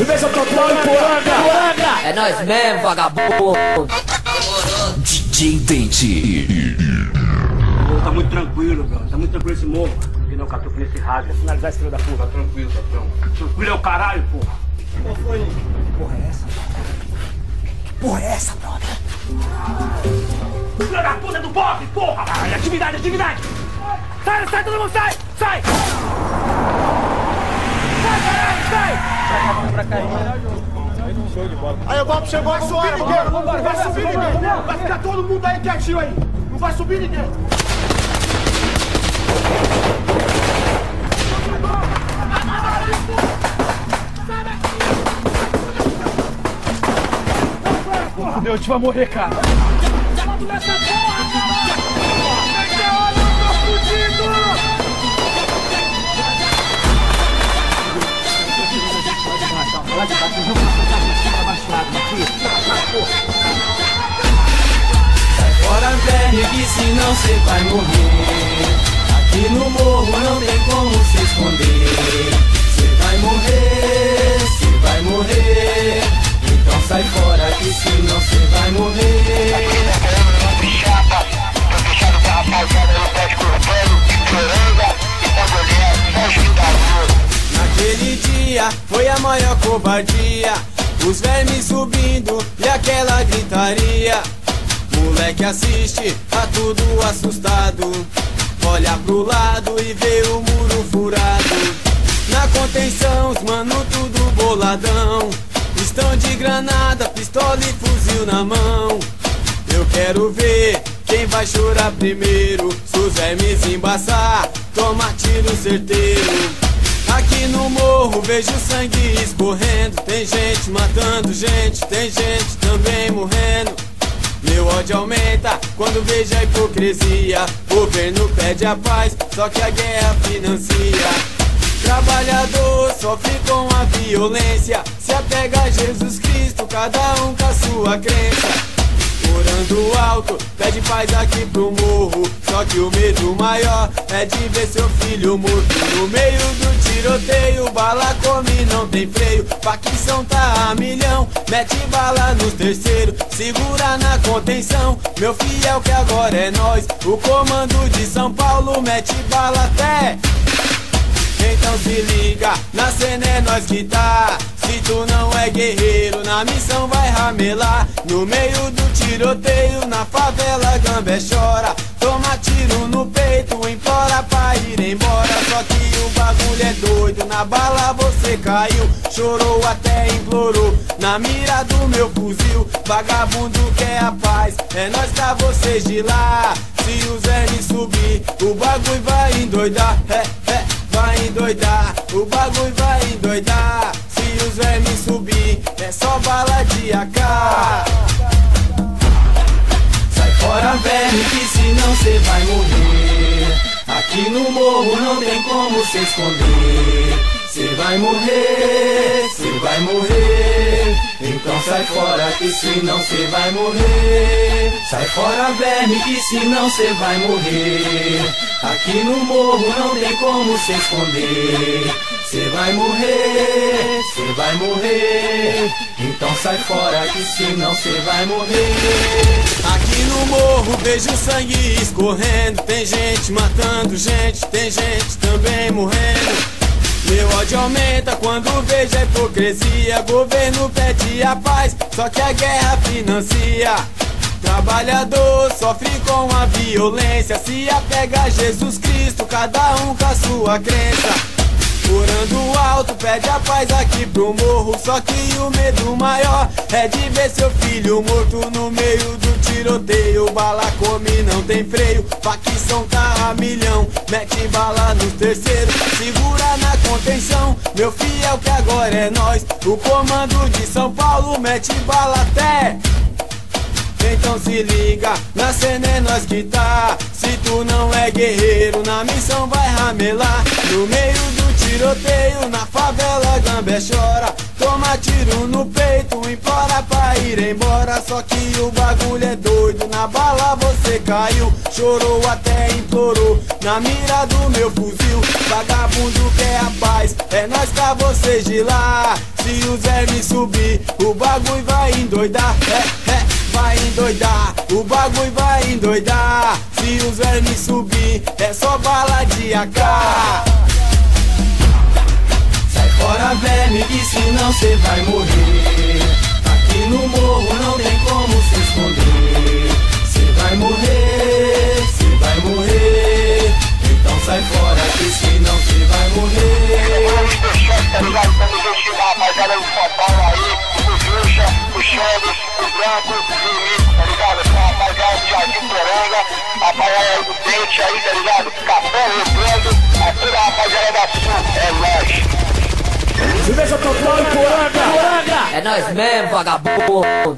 Firmeza total e poranga. É nóis mesmo, vagabundo. DJ Dente. Tá muito tranquilo, bro. Tá muito tranquilo esse morro. E não catuco nesse rádio. Vou finalizar esse filho da puta. Tá tranquilo, patrão. Tranquilo é o caralho, porra. Qual foi? Que porra é essa? Que porra é essa, brother? Filho da puta do Bob, porra! Ai, atividade, atividade! Sai, sai, todo mundo sai! Sai! Sai, caralho, sai! Sai pra cá aí. Show de bola. Aí o Bob chegou, vai subir ninguém! Não vai subir ninguém! Vai ficar todo mundo aí quietinho aí! Não vai subir ninguém! Fudeu, a gente vai morrer, cara! Nessa porra, caralho! Olha, eu tô fudido! Lá de baixo, vamos passar baixado aqui. Sai fora, velho, que senão cê vai morrer. Aqui no morro não tem como se esconder. Cê vai morrer, cê vai morrer. Então sai fora, que senão cê vai morrer. Chapa, tô fechado com a rapaziada no pé de corpano, choranga e tá goleiro, Naquele dia foi a maior covardia, os vermes subindo e aquela gritaria. Moleque assiste, tá tudo assustado, olha pro lado e vê o muro furado. Na contenção, os mano tudo boladão, estão de granada, pistola e fuzil na mão. Eu quero ver quem vai chorar primeiro. Se os vermes embaçar, toma tiro certeiro. Aqui no morro vejo sangue escorrendo, tem gente matando gente, tem gente também morrendo. Meu ódio aumenta quando vejo a hipocrisia. Governo pede a paz, só que a guerra financia. Trabalhador sofre com a violência, se apega a Jesus Cristo, cada um com a sua crença. Orando alto, pede paz aqui pro morro, só que o medo maior é de ver seu filho morto. No meio do tiroteio, bala come não tem freio, facção tá a milhão, mete bala nos terceiros, segura na contenção, meu fiel que agora é nós, o comando de São Paulo mete bala até. Então se liga, na cena é nós que tá. Se tu não é guerreiro, na missão vai ramelar. No meio do tiroteio, na favela Gambé chora. Toma tiro no peito, implora pra ir embora. Só que o bagulho é doido, na bala você caiu. Chorou até implorou, na mira do meu fuzil. Vagabundo quer a paz, é nós pra vocês de lá. Se os vermes subir, o bagulho vai endoidar. Vai endoidar, o bagulho vai endoidar. Se os vermes subir, é só bala de AK. Sai fora, velho, que senão cê vai morrer. Aqui no morro não tem como se esconder. Cê vai morrer, cê vai morrer. Então sai fora, que senão cê vai morrer. Sai fora, verme, que senão cê vai morrer. Aqui no morro não tem como se esconder. Cê vai morrer, cê vai morrer. Então sai fora, que senão cê vai morrer. Aqui no morro vejo sangue escorrendo, tem gente matando gente, tem gente também morrendo. Meu ódio aumenta quando vejo a hipocrisia. Governo pede a paz, só que a guerra financia. Trabalhador sofre com a violência, se apega a Jesus Cristo, cada um com a sua crença. Orando alto, pede a paz aqui pro morro, só que o medo maior é de ver seu filho morto. No meio do tiroteio, bala come não tem freio, facção tá a milhão, mete bala nos terceiros, segura na contenção, meu fiel que agora é nós, o comando de São Paulo mete bala até. Então se liga, na cena é nós que tá. Se tu não é guerreiro, na missão vai ramelar. No meio do tiroteio, na favela Gambé chora. Toma tiro tiro no peito, implora pra ir embora. Só que o bagulho é doido, na bala você caiu. Chorou até implorou, na mira do meu fuzil. Vagabundo quer a paz, é nós pra vocês de lá. Se os vermes subir, o bagulho vai endoidar. Vai endoidar, o bagulho vai endoidar. Se os vermes subir, é só bala de AK. Sai fora, verme, que senão cê vai morrer. Aqui no morro não tem como se esconder. Cê vai morrer, cê vai morrer. Então sai fora, que senão cê vai morrer. Tá ligado? Estamos vestindo a rapaziada do Fotão aí, o Bruxa, o Xandes, o Branco, o Nico, tá ligado? Essa rapaziada do Jardim Poranga, a rapaziada do Dente aí, tá ligado? Capão, Rio a toda a rapaziada da Sul, é nóis. Se veja total em Poranga! É nós mesmo, vagabundo.